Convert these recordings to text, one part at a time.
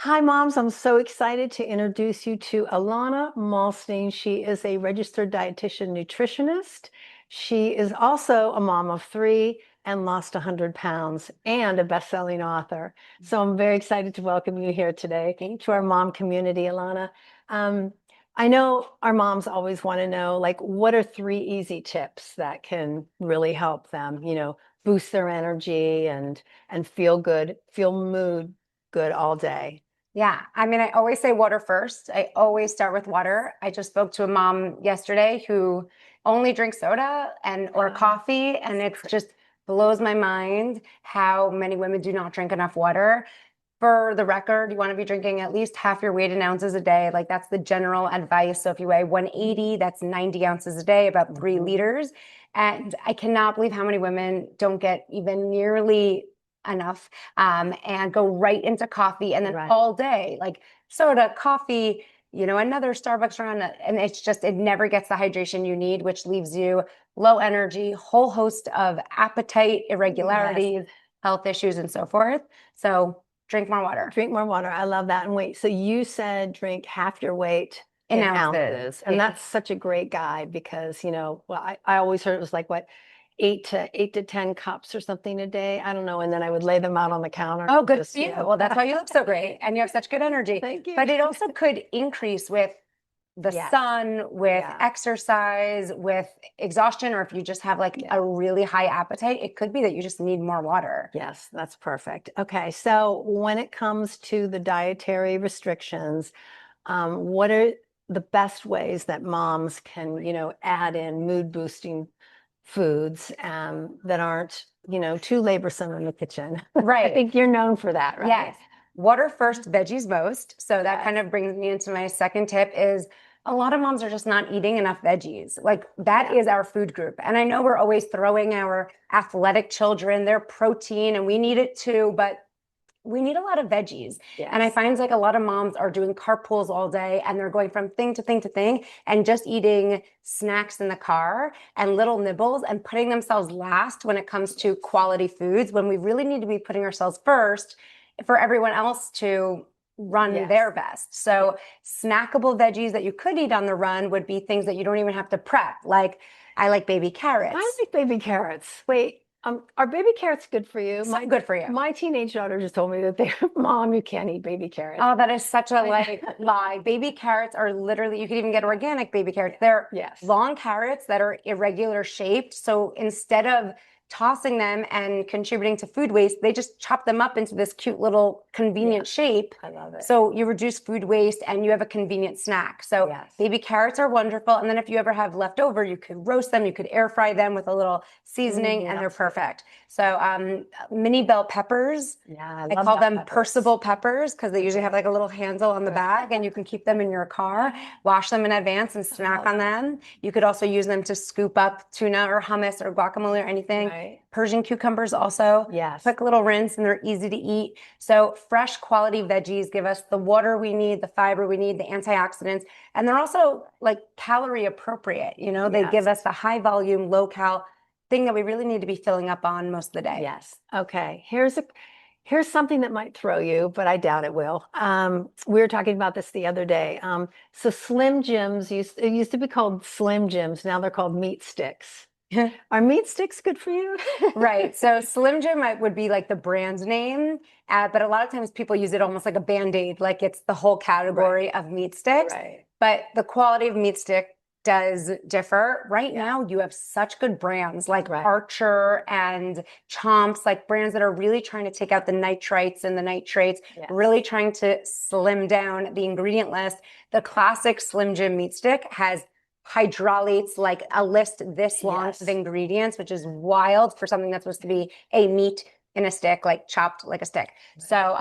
Hi, moms. I'm so excited to introduce you to Ilana Muhlstein. She is a registered dietitian nutritionist. She is also a mom of three and lost 100 pounds and a best-selling author. So I'm very excited to welcome you here today to our mom community, Ilana. Um, I know our moms always want to know, like, what are three easy tips that can really help them, boost their energy and feel good, feel mood good all day. Yeah, I mean, I always say water first. I always start with water. I just spoke to a mom yesterday who only drinks soda and or coffee, and it just blows my mind how many women do not drink enough water. For the record, you want to be drinking at least half your weight in ounces a day. Like that's the general advice. So if you weigh 180, that's 90 ounces a day, about 3 liters. And I cannot believe how many women don't get even nearly enough and go right into coffee and then Right. all day, like soda, coffee, another Starbucks around. And it's just, it never gets the hydration you need, which leaves you low energy, whole host of appetite irregularities, health issues, and so forth. So drink more water. Drink more water. I love that. And wait, so you said drink half your weight In in ounces. ounces. And that's such a great guide because, well, I always heard it was like what, 8 to 10 cups or something a day. I don't know. And then I would lay them out on the counter. Oh, good Just, for you. Well, that's why you look so great and you have such good energy. Thank you. But it also could increase with the Yes. sun, with Yeah. exercise, with exhaustion, or if you just have like a really high appetite, it could be that you just need more water. Yes, that's perfect. Okay, so when it comes to the dietary restrictions, what are the best ways that moms can, add in mood boosting foods that aren't, too laborsome in the kitchen? I Right. think you're known for that, right? Yes. Water first, veggies most. So that Yes. kind of brings me into my second tip is a lot of moms are just not eating enough veggies. Like that is our food group. And I know we're always throwing our athletic children their protein and we need it too, but we need a lot of veggies. Yes. And I find like a lot of moms are doing carpools all day and they're going from thing to thing to thing and just eating snacks in the car and little nibbles and putting themselves last when it comes to quality foods, when we really need to be putting ourselves first for everyone else to run their best. So snackable veggies that you could eat on the run would be things that you don't even have to prep. Like I like baby carrots. I like baby carrots. Wait, are baby carrots good for you? So good for you. My teenage daughter just told me that Mom, you can't eat baby carrots. Oh, that is such a lie. Baby carrots are literally, you can even get organic baby carrots. They're long carrots that are irregular shaped. So instead of tossing them and contributing to food waste, they just chop them up into this cute little convenient shape. I love it. So you reduce food waste and you have a convenient snack. So baby carrots are wonderful. And then if you ever have leftover, you could roast them, you could air fry them with a little seasoning and they're perfect. So mini bell peppers. Yeah, I call them Percival peppers because they usually have like a little handle on the bag and you can keep them in your car, wash them in advance and snack on them. You could also use them to scoop up tuna or hummus or guacamole or anything. Right. Persian cucumbers also. Yes. Quick little rinse and they're easy to eat. So fresh quality veggies give us the water we need, the fiber we need, the antioxidants, and they're also like calorie appropriate. They give us the high volume, low cal thing that we really need to be filling up on most of the day. Yes. Okay. Here's something that might throw you, but I doubt it will. We were talking about this the other day. So Slim Jims it used to be called Slim Jims. Now they're called meat sticks. Are meat sticks good for you? Right. So Slim Jim would be like the brand name, but a lot of times people use it almost like a Band-Aid, like it's the whole category of meat sticks. Right. But the quality of meat stick does differ. Right now, you have such good brands like Archer and Chomps, like brands that are really trying to take out the nitrites and the nitrates, really trying to slim down the ingredient list. The classic Slim Jim meat stick has hydralates like a list this long of ingredients, which is wild for something that's supposed to be a meat in a stick, like chopped like a stick. So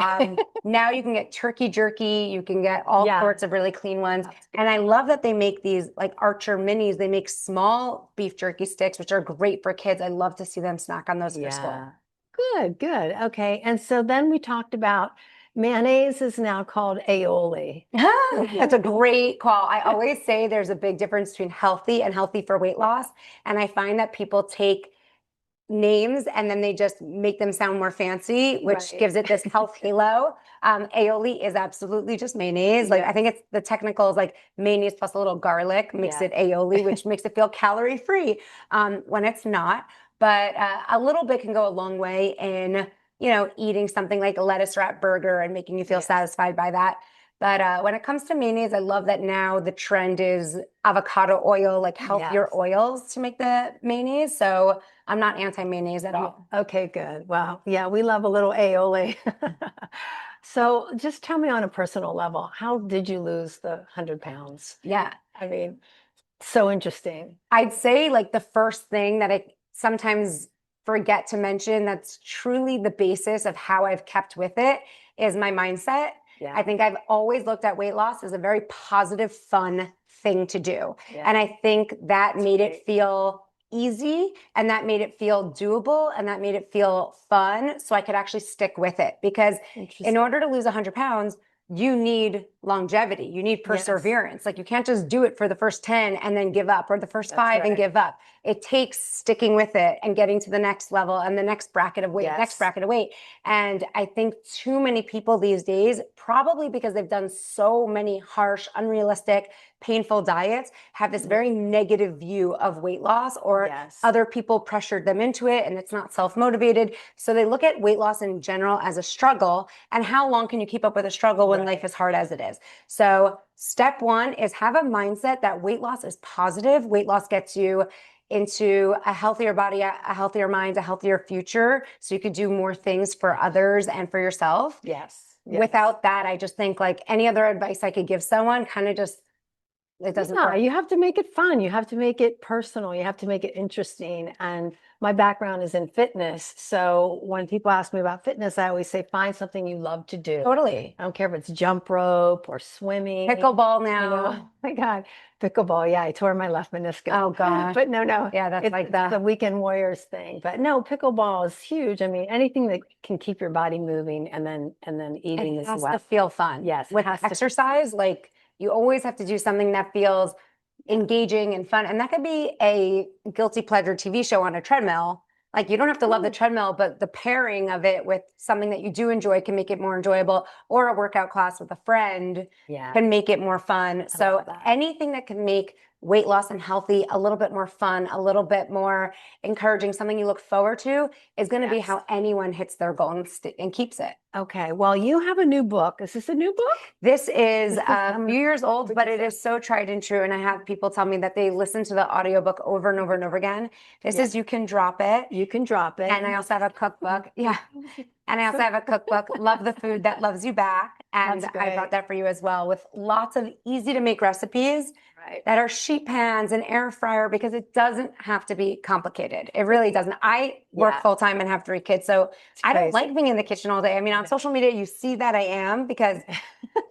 now you can get turkey jerky, you can get all sorts of really clean ones. And I love that they make these like Archer minis. They make small beef jerky sticks, which are great for kids. I love to see them snack on those for school. Good. Okay. And so then we talked about mayonnaise is now called aioli. That's a great call. I always say there's a big difference between healthy and healthy for weight loss. And I find that people take names and then they just make them sound more fancy, which gives it this health halo. Aioli is absolutely just mayonnaise. Like I think it's the technical is like mayonnaise plus a little garlic makes it aioli, which makes it feel calorie free when it's not. But a little bit can go a long way in, eating something like a lettuce wrap burger and making you feel satisfied by that. But when it comes to mayonnaise, I love that now the trend is avocado oil, like healthier oils to make the mayonnaise. So I'm not anti-mayonnaise at all. Okay, good. Wow. Yeah, we love a little aioli. So just tell me on a personal level, how did you lose the 100 pounds? Yeah. I mean, so interesting. I'd say like the first thing that I sometimes forget to mention that's truly the basis of how I've kept with it is my mindset. Yeah. I think I've always looked at weight loss as a very positive, fun thing to do. And I think that made it feel easy and that made it feel doable and that made it feel fun so I could actually stick with it. Because in order to lose 100 pounds, you need longevity. You need perseverance. Like you can't just do it for the first 10 and then give up, or the first 5 and give up. It takes sticking with it and getting to the next level and the next bracket of weight, next bracket of weight. And I think too many people these days, probably because they've done so many harsh, unrealistic, painful diets, have this very negative view of weight loss, or other people pressured them into it and it's not self-motivated. So they look at weight loss in general as a struggle. And how long can you keep up with a struggle when life is hard as it is? So step one is have a mindset that weight loss is positive. Weight loss gets you into a healthier body, a healthier mind, a healthier future. So you could do more things for others and for yourself. Without that, I just think like any other advice I could give someone kind of just, it doesn't work. You have to make it fun. You have to make it personal. You have to make it interesting. And my background is in fitness. So when people ask me about fitness, I always say, find something you love to do. Totally. I don't care if it's jump rope or swimming. Pickleball now. Oh my God. Pickleball. Yeah, I tore my left meniscus. Oh gosh. But no. Yeah, that's like the Weekend Warriors thing. But no, pickleball is huge. I mean, anything that can keep your body moving and then eating as well. It has to feel fun. Yes. With exercise, like you always have to do something that feels engaging and fun. And that could be a guilty pleasure TV show on a treadmill. Like you don't have to love the treadmill, but the pairing of it with something that you do enjoy can make it more enjoyable, or a workout class with a friend can make it more fun. So anything that can make weight loss and healthy a little bit more fun, a little bit more encouraging, something you look forward to is going to be how anyone hits their goal and keeps it. Okay. Well, you have a new book. Is this a new book? This is a few years old, but it is so tried and true. And I have people tell me that they listen to the audiobook over and over and over again. This is You Can Drop It. You Can Drop It. And I also have a cookbook. Yeah. And I also have a cookbook, Love the Food That Loves You Back. And I brought that for you as well, with lots of easy to make recipes that are sheet pans and air fryer, because it doesn't have to be complicated. It really doesn't. I work full time and have 3 kids. So I don't like being in the kitchen all day. I mean, on social media, you see that I am, because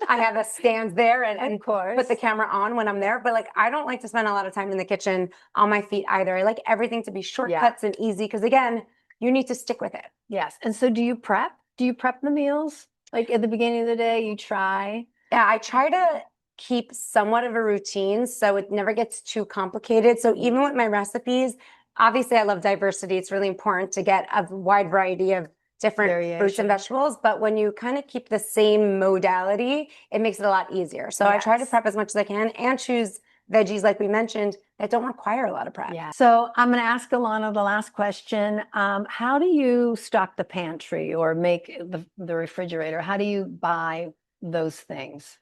I have a stand there and put the camera on when I'm there. But like, I don't like to spend a lot of time in the kitchen on my feet either. I like everything to be shortcuts and easy, because again, you need to stick with it. Yes. And so do you prep? Do you prep the meals? Like at the beginning of the day, you try? Yeah, I try to keep somewhat of a routine so it never gets too complicated. So even with my recipes, obviously I love diversity. It's really important to get a wide variety of different fruits and vegetables. But when you kind of keep the same modality, it makes it a lot easier. So I try to prep as much as I can and choose veggies, like we mentioned, that don't require a lot of prep. Yeah. So I'm going to ask Alana the last question. How do you stock the pantry or make the refrigerator? How do you buy those things?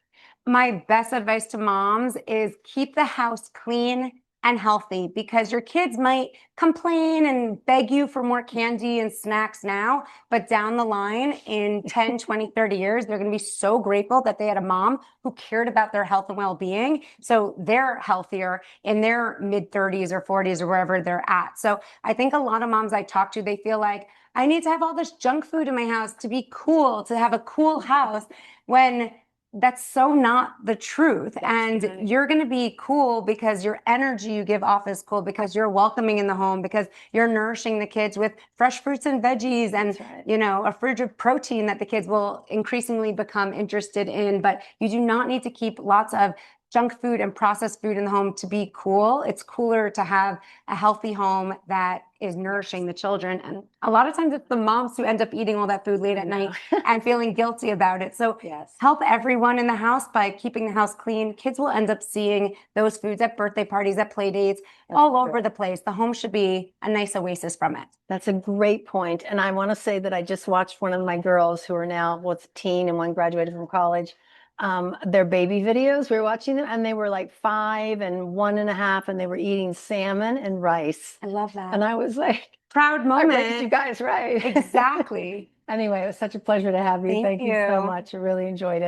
My best advice to moms is keep the house clean and healthy, because your kids might complain and beg you for more candy and snacks now, but down the line in 10, 20, 30 years, they're going to be so grateful that they had a mom who cared about their health and well-being. So they're healthier in their mid 30s or 40s or wherever they're at. So I think a lot of moms I talk to, they feel like, I need to have all this junk food in my house to be cool, to have a cool house, when that's so not the truth. You're going to be cool because your energy you give off is cool, because you're welcoming in the home, because you're nourishing the kids with fresh fruits and veggies and, a fridge of protein that the kids will increasingly become interested in. But you do not need to keep lots of junk food and processed food in the home to be cool. It's cooler to have a healthy home that is nourishing the children. And a lot of times it's the moms who end up eating all that food late at night and feeling guilty about it. So help everyone in the house by keeping the house clean. Kids will end up seeing those foods at birthday parties, at play dates, all over the place. The home should be a nice oasis from it. That's a great point. And I want to say that I just watched one of my girls who are now, what's a teen and one graduated from college, their baby videos. We were watching them and they were like 5 and 1.5 and they were eating salmon and rice. I love that. And I was like, proud moment. I raised you guys right. Exactly. Anyway, it was such a pleasure to have you. Thank you so much. I really enjoyed it.